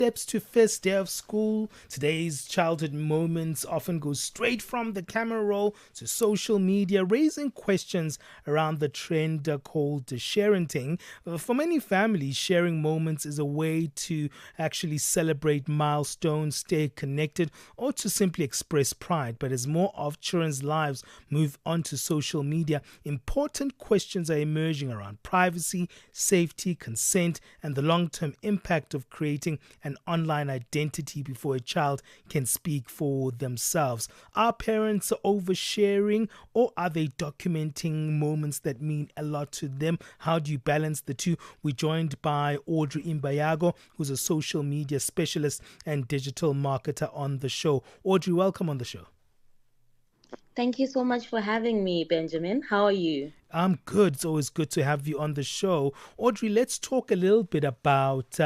steps to first day of school. Today's childhood moments often go straight from the camera roll to social media, raising questions around the trend called sharenting. For many families, sharing moments is a way to actually celebrate milestones, stay connected, or to simply express pride. But as more of children's lives move onto social media, important questions are emerging around privacy, safety, consent, and the long-term impact of creating an online identity before a child can speak for themselves. Are parents oversharing, or are they documenting moments that mean a lot to them? How do you balance the two? We're joined by Audrey Imbayago, who's a social media specialist and digital marketer on the show. Audrey, welcome on the show. Thank you so much for having me, Benjamin. How are you? I'm good. It's always good to have you on the show. Audrey, let's talk a little bit about,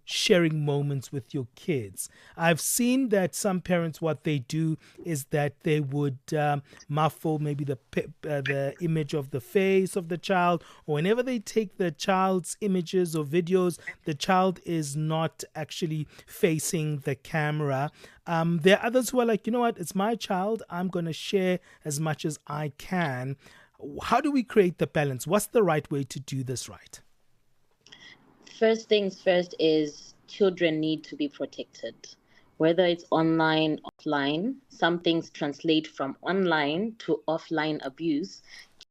sharing moments with your kids. I've seen that some parents, what they do is that they would muffle maybe the image of the face of the child, or whenever they take the child's images or videos, the child is not actually facing the camera. There are others who are like, you know what, it's my child. I'm going to share as much as I can. How do we create the balance? What's the right way to do this right? First things first is children need to be protected. Whether it's online, offline, some things translate from online to offline abuse.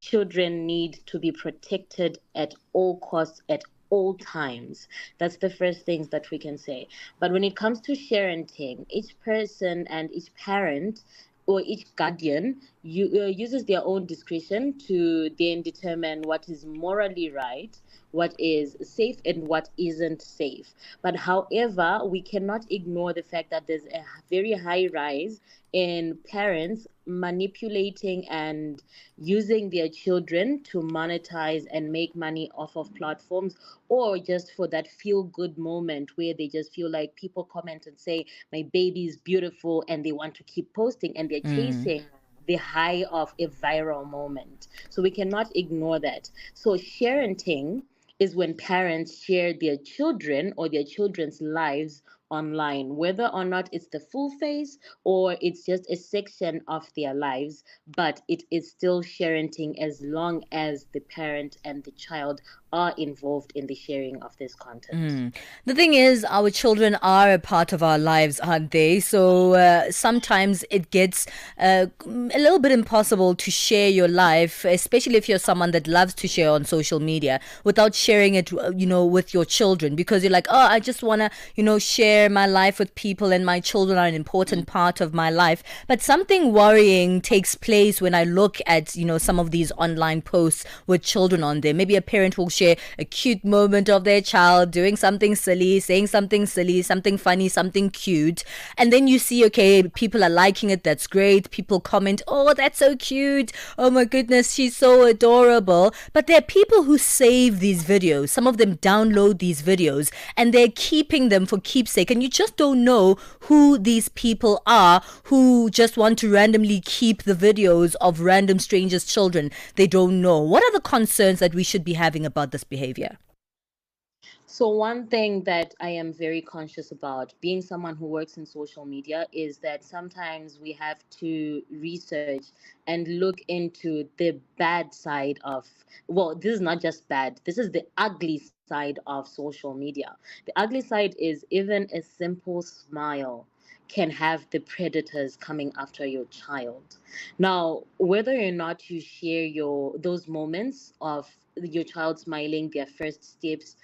Children need to be protected at all costs, at all times. That's the first things that we can say. But when it comes to parenting, each person and each parent or each guardian uses their own discretion to then determine what is morally right, what is safe, and what isn't safe. But however, we cannot ignore the fact that there's a very high rise in parents manipulating and using their children to monetize and make money off of platforms, or just for that feel good moment where they just feel like people comment and say my baby is beautiful, and they want to keep posting, and they're chasing the high of a viral moment. So we cannot ignore that. So sharenting is when parents share their children or their children's lives online, whether or not it's the full face or it's just a section of their lives, but it is still sharenting as long as the parent and the child are involved in the sharing of this content. The thing is, our children are a part of our lives, aren't they? So sometimes it gets a little bit impossible to share your life, especially if you're someone that loves to share on social media, without sharing it, with your children, because you're like, oh, I just want to, share my life with people, and my children are an important part of my life. But something worrying takes place when I look at, some of these online posts with children on there. Maybe a parent will share a cute moment of their child doing something silly, saying something silly, something funny, something cute. And then you see, okay, people are liking it. That's great. People comment, oh, that's so cute. Oh my goodness, she's so adorable. But there are people who save these videos. Some of them download these videos and they're keeping them for keepsake. And you just don't know who these people are who just want to randomly keep the videos of random strangers' children they don't know. What are the concerns that we should be having about this behavior? So, one thing that I am very conscious about being someone who works in social media is that sometimes we have to research and look into the bad side of, well, this is not just bad, this is the ugly side of social media. The ugly side is even a simple smile can have the predators coming after your child. Now, whether or not you share those moments of your child smiling their first steps,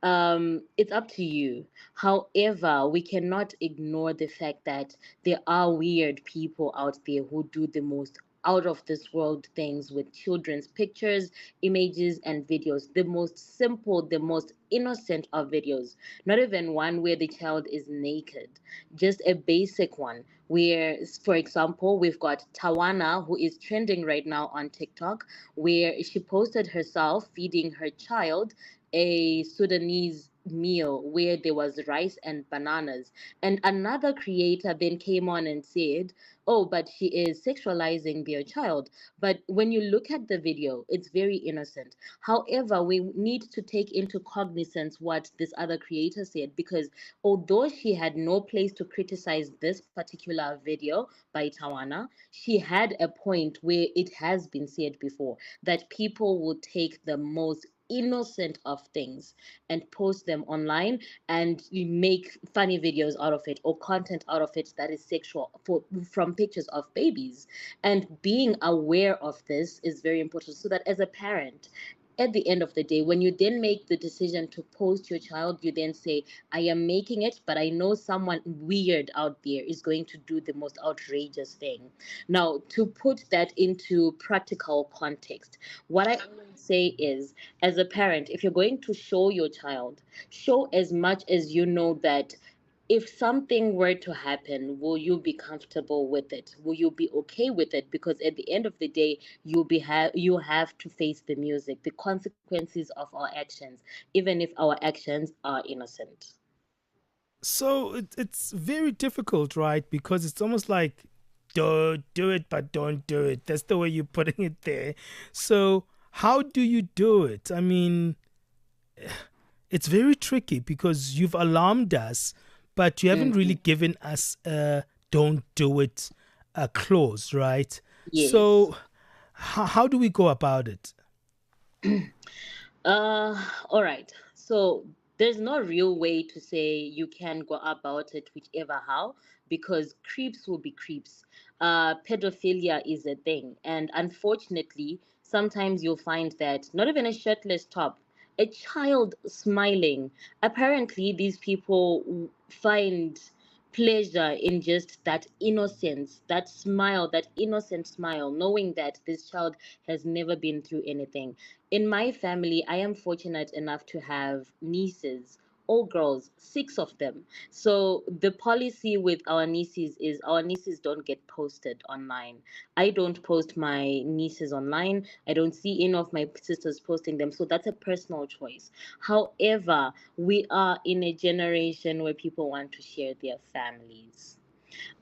it's up to you. However, we cannot ignore the fact that there are weird people out there who do the most out of this world things with children's pictures, images, and videos. The most simple, the most innocent of videos. Not even one where the child is naked, just a basic one where, for example, we've got Tawana, who is trending right now on TikTok, where she posted herself feeding her child a Sudanese meal where there was rice and bananas. And another creator then came on and said, oh, but she is sexualizing their child. But when you look at the video, it's very innocent. However, we need to take into cognizance what this other creator said, because although she had no place to criticize this particular video by Tawana, she had a point where it has been said before that people will take the most innocent of things and post them online and you make funny videos out of it or content out of it that is sexual from pictures of babies. And being aware of this is very important, so that as a parent, at the end of the day, when you then make the decision to post your child, you then say, I am making it, but I know someone weird out there is going to do the most outrageous thing. Now, to put that into practical context, what I always say is, as a parent, if you're going to show your child, show as much as you know that if something were to happen, will you be comfortable with it? Will you be okay with it? Because at the end of the day, you have to face the music, the consequences of our actions, even if our actions are innocent. So it's very difficult, right? Because it's almost like do it, but don't do it. That's the way you're putting it there. So how do you do it? I mean, it's very tricky because you've alarmed us, but you haven't really Mm, given us a don't do it clause, right? yes. So how do we go about it? All right. So there's no real way to say you can go about it whichever how, because creeps will be creeps. Pedophilia is a thing, and unfortunately, sometimes you'll find that not even a shirtless top, a child smiling. Apparently, these people find pleasure in just that innocence, that smile, that innocent smile, knowing that this child has never been through anything. In my family, I am fortunate enough to have nieces, all girls, six of them. So the policy with our nieces is our nieces don't get posted online. I don't post my nieces online. I don't see any of my sisters posting them. So that's a personal choice. However, we are in a generation where people want to share their families.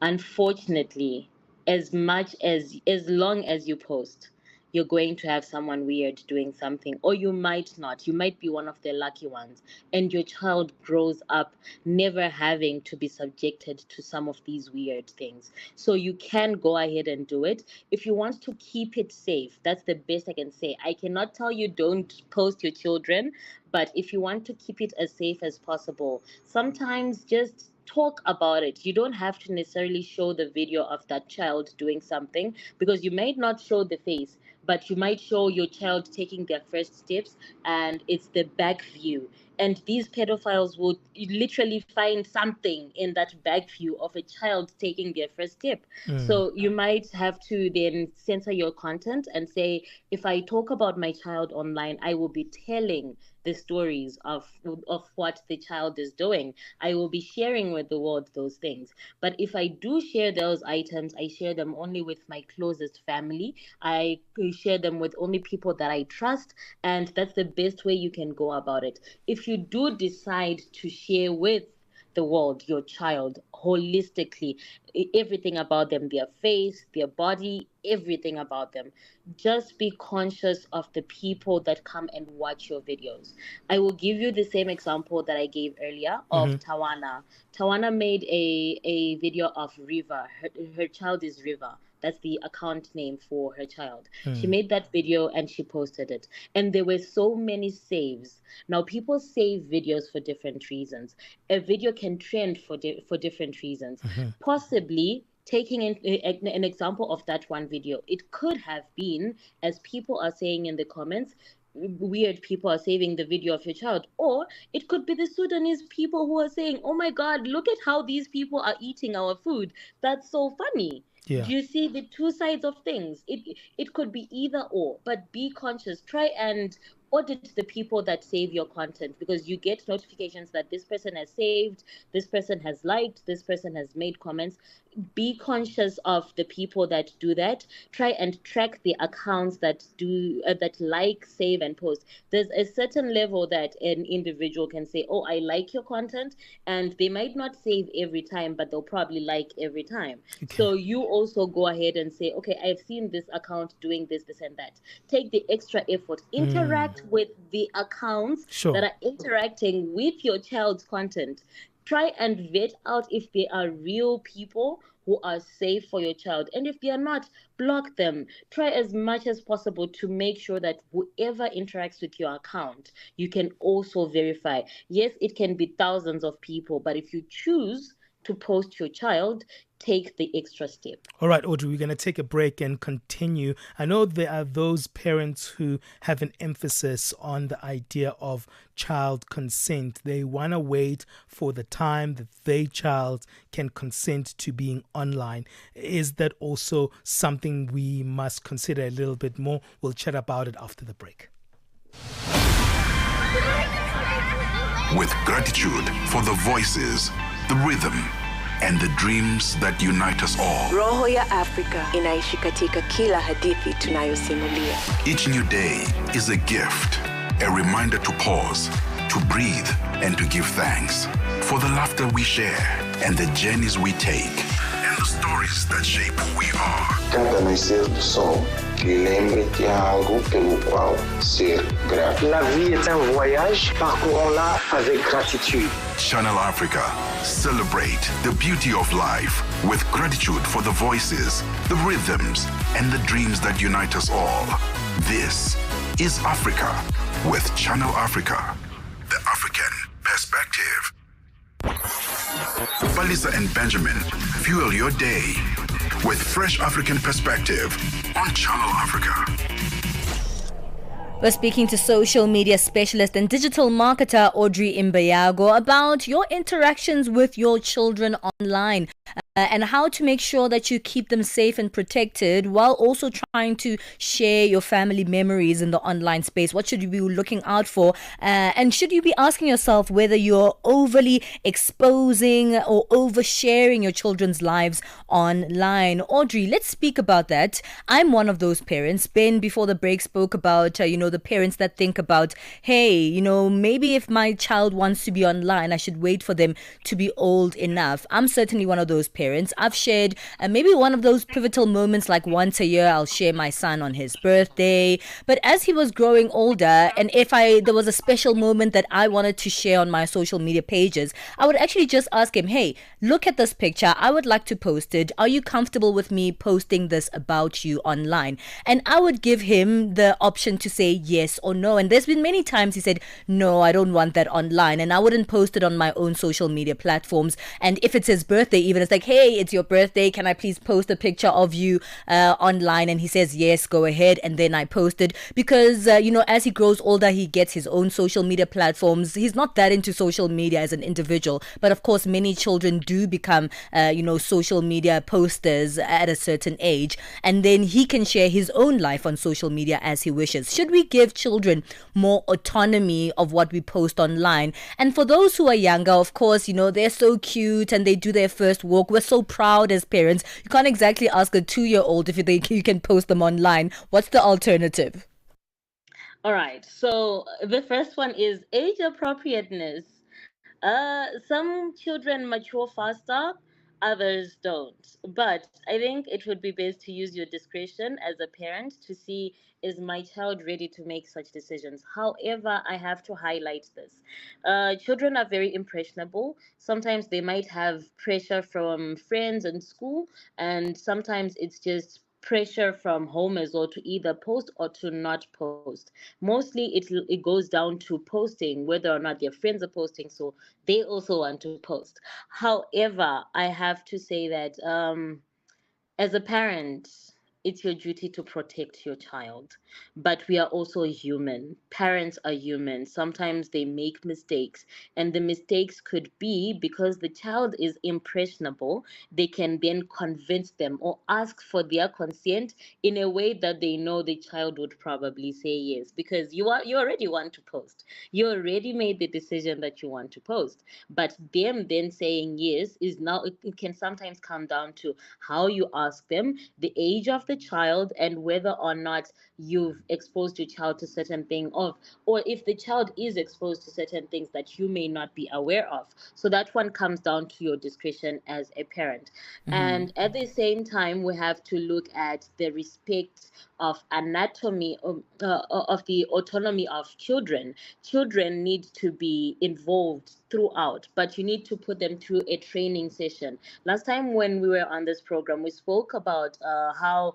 Unfortunately, as long as you post, you're going to have someone weird doing something, or you might not. You might be one of the lucky ones, and your child grows up never having to be subjected to some of these weird things. So you can go ahead and do it. If you want to keep it safe, that's the best I can say. I cannot tell you don't post your children, but if you want to keep it as safe as possible, sometimes just talk about it. You don't have to necessarily show the video of that child doing something, because you might not show the face, but you might show your child taking their first steps, and it's the back view. And these pedophiles would literally find something in that back view of a child taking their first step. Mm. So you might have to then censor your content and say, if I talk about my child online, I will be telling the stories of what the child is doing. I will be sharing with the world those things. But if I do share those items, I share them only with my closest family. I share them with only people that I trust, and that's the best way you can go about it. If you do decide to share with the world, your child, holistically, everything about them, their face, their body, everything about them. Just be conscious of the people that come and watch your videos. I will give you the same example that I gave earlier Mm-hmm. of Tawana. Tawana made a video of River. Her child is River. That's the account name for her child. She Mm. made that video and she posted it. And there were so many saves. Now, people save videos for different reasons. A video can trend for different reasons. Mm-hmm. Possibly, taking an example of that one video, it could have been, as people are saying in the comments, weird people are saving the video of your child, or it could be the Sudanese people who are saying, oh my god, look at how these people are eating our food, that's so funny. Yeah. Do you see the two sides of things? It could be either or, but be conscious. Try and audit the people that save your content, because you get notifications that this person has saved, this person has liked, this person has made comments. Be conscious of the people that do that. Try and track the accounts that do that like, save, and post. There's a certain level that an individual can say, oh, I like your content, and they might not save every time, but they'll probably like every time. Okay. So you also go ahead and say, okay, I've seen this account doing this and that. Take the extra effort, interact with the accounts that Sure. are interacting with your child's content. Try and vet out if they are real people who are safe for your child. And if they are not, block them. Try as much as possible to make sure that whoever interacts with your account, you can also verify. Yes, it can be thousands of people, but if you choose to post your child, take the extra step. All right, Audrey, we're going to take a break and continue. I know there are those parents who have an emphasis on the idea of child consent. They want to wait for the time that their child can consent to being online. Is that also something we must consider a little bit more? We'll chat about it after the break. With gratitude for the voices, the rhythm, and the dreams that unite us all. Roho ya Afrika inaishi katika kila hadithi tunayosimulia. Each new day is a gift, a reminder to pause, to breathe, and to give thanks for the laughter we share and the journeys we take and the stories that shape who we are. Cada nascer do sol, lhe lembre que há algo pelo qual ser grato. La vie est un voyage, parcourons-la avec gratitude. Channel Africa, celebrate the beauty of life with gratitude for the voices, the rhythms, and the dreams that unite us all. This is Africa with Channel Africa, the African perspective. Palesa and Benjamin fuel your day with fresh African perspective on Channel Africa. We're speaking to social media specialist and digital marketer Audrey Imbayago about your interactions with your children online. And how to make sure that you keep them safe and protected while also trying to share your family memories in the online space. What should you be looking out for? And should you be asking yourself whether you're overly exposing or oversharing your children's lives online? Audrey, let's speak about that. I'm one of those parents. Ben, before the break, spoke about, the parents that think about, hey, maybe if my child wants to be online, I should wait for them to be old enough. I'm certainly one of those parents. I've shared maybe one of those pivotal moments, like once a year I'll share my son on his birthday. But as he was growing older, and if there was a special moment that I wanted to share on my social media pages, I would actually just ask him, hey, look at this picture, I would like to post it, are you comfortable with me posting this about you online? And I would give him the option to say yes or no. And there's been many times he said, no, I don't want that online, and I wouldn't post it on my own social media platforms. And if it's his birthday, even, it's like, hey, it's your birthday, can I please post a picture of you online? And he says yes, go ahead. And then I post it because as he grows older, he gets his own social media platforms. He's not that into social media as an individual, but of course many children do become social media posters at a certain age, and then he can share his own life on social media as he wishes. Should we give children more autonomy of what we post online? And for those who are younger, of course, they're so cute and they do their first walk. We're so proud as parents. You can't exactly ask a 2-year-old if you think you can post them online. What's the alternative? All right. So the first one is age appropriateness. Some children mature faster, others don't. But I think it would be best to use your discretion as a parent to see, is my child ready to make such decisions? However, I have to highlight this. Children are very impressionable. Sometimes they might have pressure from friends and school, and sometimes it's just pressure from home as well, to either post or to not post. Mostly it goes down to posting, whether or not their friends are posting, so they also want to post. However, I have to say that as a parent, it's your duty to protect your child. But we are also human. Parents are human. Sometimes they make mistakes, and the mistakes could be because the child is impressionable. They can then convince them or ask for their consent in a way that they know the child would probably say yes, because you already want to post. You already made the decision that you want to post. But them then saying yes is now, it can sometimes come down to how you ask them, the age of the child, and whether or not you've exposed your child to certain thing of, or if the child is exposed to certain things that you may not be aware of. So that one comes down to your discretion as a parent. And at the same time, we have to look at the respect of anatomy of the autonomy of children. Children need to be involved throughout, but you need to put them through a training session. Last time when we were on this program, we spoke about how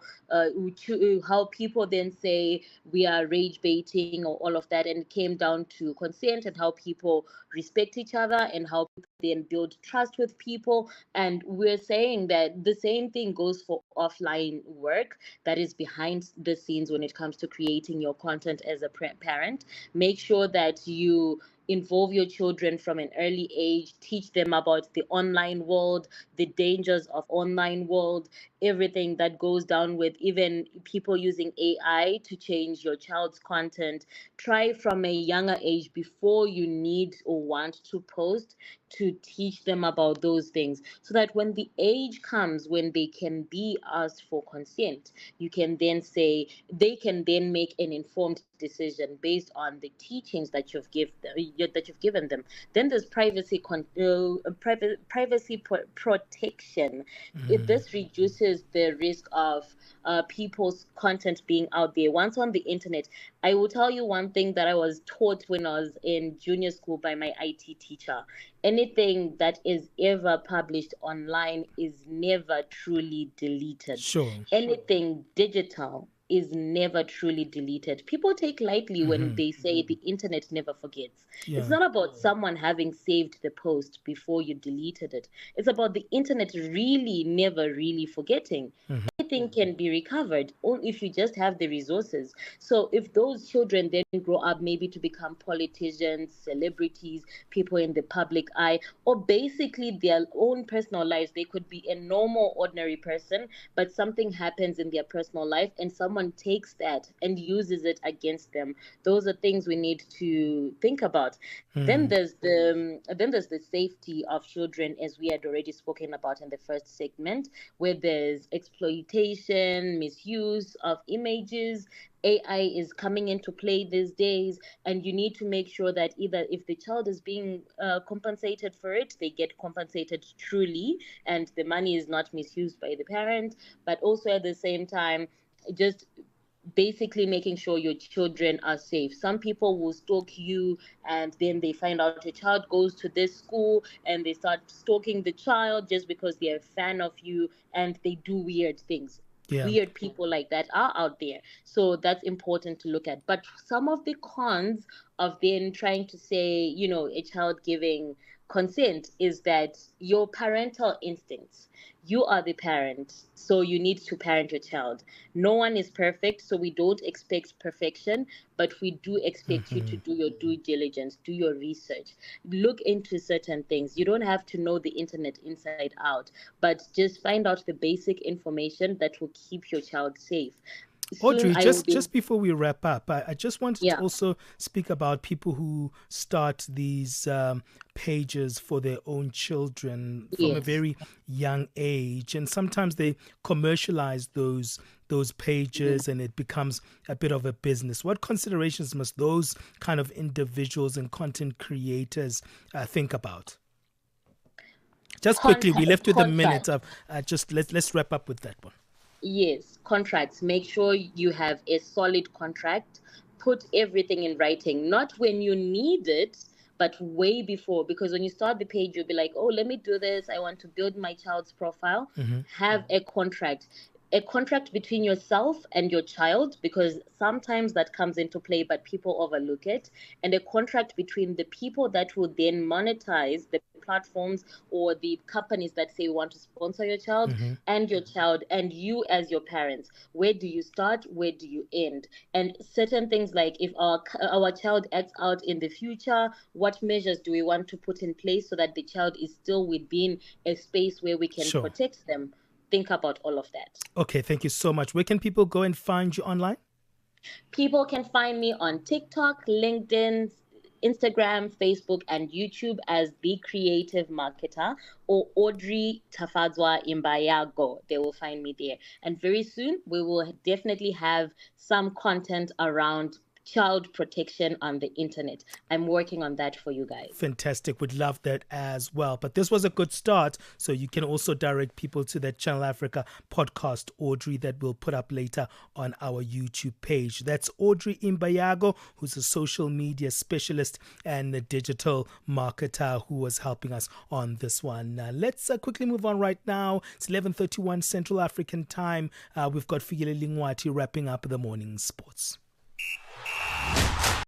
people then say we are rage baiting or all of that, and it came down to consent and how people respect each other and how people then build trust with people. And we're saying that the same thing goes for offline work that is behind the scenes when it comes to creating your content as a parent. Make sure that you involve your children from an early age, teach them about the online world, the dangers of online world, everything that goes down with even people using AI to change your child's content. Try from a younger age, before you need or want to post, to teach them about those things, so that when the age comes when they can be asked for consent, you can then say, they can then make an informed decision based on the teachings that you've given them. Then there's privacy protection. This reduces the risk of people's content being out there. Once on the internet, I will tell you one thing that I was taught when I was in junior school by my IT teacher. Anything that is ever published online is never truly deleted. Sure. Anything digital is never truly deleted. People take lightly when they say the internet never forgets. It's Yeah. not about someone having saved the post before you deleted it. It's about the internet really never really forgetting. Anything can be recovered only if you just have the resources. So if those children then grow up maybe to become politicians, celebrities, people in the public eye, or basically their own personal lives, they could be a normal, ordinary person, but something happens in their personal life and someone takes that and uses it against them. Those are things we need to think about. Then there's the safety of children, as we had already spoken about in the first segment, where there's exploitation, misuse of images. AI is coming into play these days, and you need to make sure that either if the child is being compensated for it, they get compensated truly, and the money is not misused by the parent. But also at the same time, just basically making sure your children are safe. Some people will stalk you, and then they find out your child goes to this school and they start stalking the child just because they're a fan of you, and they do weird things. Yeah. Weird people like that are out there. So that's important to look at. But some of the cons of then trying to say, a child giving consent is that your parental instincts, you are the parent, so you need to parent your child. No one is perfect, so we don't expect perfection, but we do expect you to do your due diligence, do your research, look into certain things. You don't have to know the internet inside out, but just find out the basic information that will keep your child safe. Audrey, I will just before we wrap up, I just wanted Yeah. to also speak about people who start these pages for their own children from a Yes. very young age, and sometimes they commercialize those pages, and it becomes a bit of a business. What considerations must those kind of individuals and content creators think about? Just quickly, we left with a minute of just let's wrap up with that one. Yes, contracts. Make sure you have a solid contract. Put everything in writing, not when you need it, but way before. Because when you start the page, you'll be like, oh, let me do this. I want to build my child's profile. Have a contract. a contract between yourself and your child, because sometimes that comes into play, but people overlook it, and a contract between the people that will then monetize the platforms or the companies that say want to sponsor your child, and your child, and you as your parents. Where do you start? Where do you end? And certain things like, if our child acts out in the future, what measures do we want to put in place so that the child is still within a space where we can Sure. protect them? Think about all of that. Okay, thank you so much. Where can people go and find you online? People can find me on TikTok, LinkedIn, Instagram, Facebook, and YouTube as The Creative Marketer, or Audrey Tafadzwa Imbayago. They will find me there. And very soon, we will definitely have some content around child protection on the internet. I'm working on that for you guys. Fantastic. Would love that as well. But this was a good start. So you can also direct people to that Channel Africa podcast, Audrey, that we'll put up later on our YouTube page. That's Audrey Imbayago, who's a social media specialist and a digital marketer who was helping us on this one. Let's quickly move on right now. It's 11:31 Central African time. We've got Figile Lingwati wrapping up the morning sports.